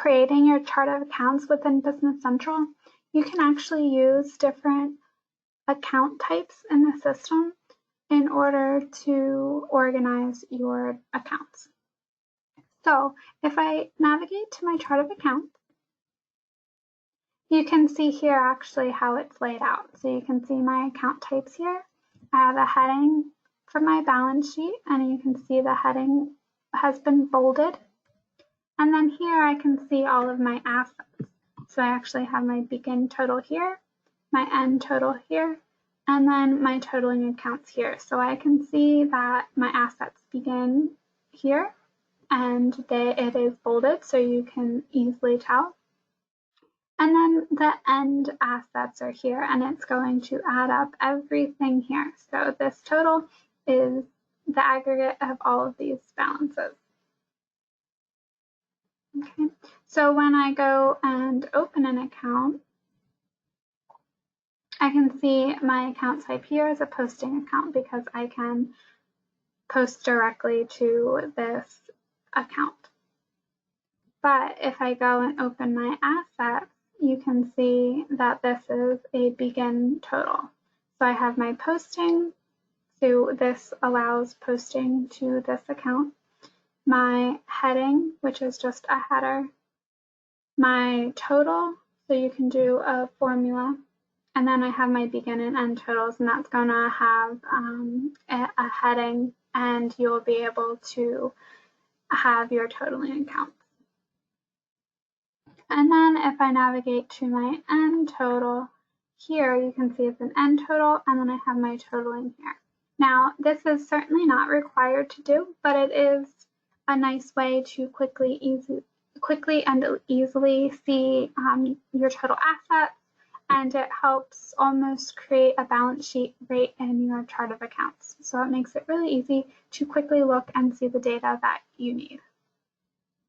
creating your chart of accounts within Business Central, you can actually use different account types in the system in order to organize your accounts. So if I navigate to my chart of accounts, you can see here actually how it's laid out. So you can see my account types here. I have a heading for my balance sheet, and you can see the heading has been bolded. And then here I can see all of my assets. So I actually have my begin total here, my end total here, and then my totaling accounts here. So I can see that my assets begin here, and it is bolded, so you can easily tell. And then the end assets are here, and it's going to add up everything here. So this total is the aggregate of all of these balances. Okay, so when I go and open an account, I can see my account type here as a posting account because I can post directly to this account. But if I go and open my assets, you can see that this is a begin total. So I have my posting, so this allows posting to this account, my heading, which is just a header, my total, so you can do a formula, and then I have my begin and end totals, and that's going to have a heading, and you'll be able to have your totaling accounts. And then if I navigate to my end total, here you can see it's an end total, and then I have my totaling here. Now, this is certainly not required to do, but it is a nice way to quickly and easily see your total assets, and it helps almost create a balance sheet right in your chart of accounts. So it makes it really easy to quickly look and see the data that you need.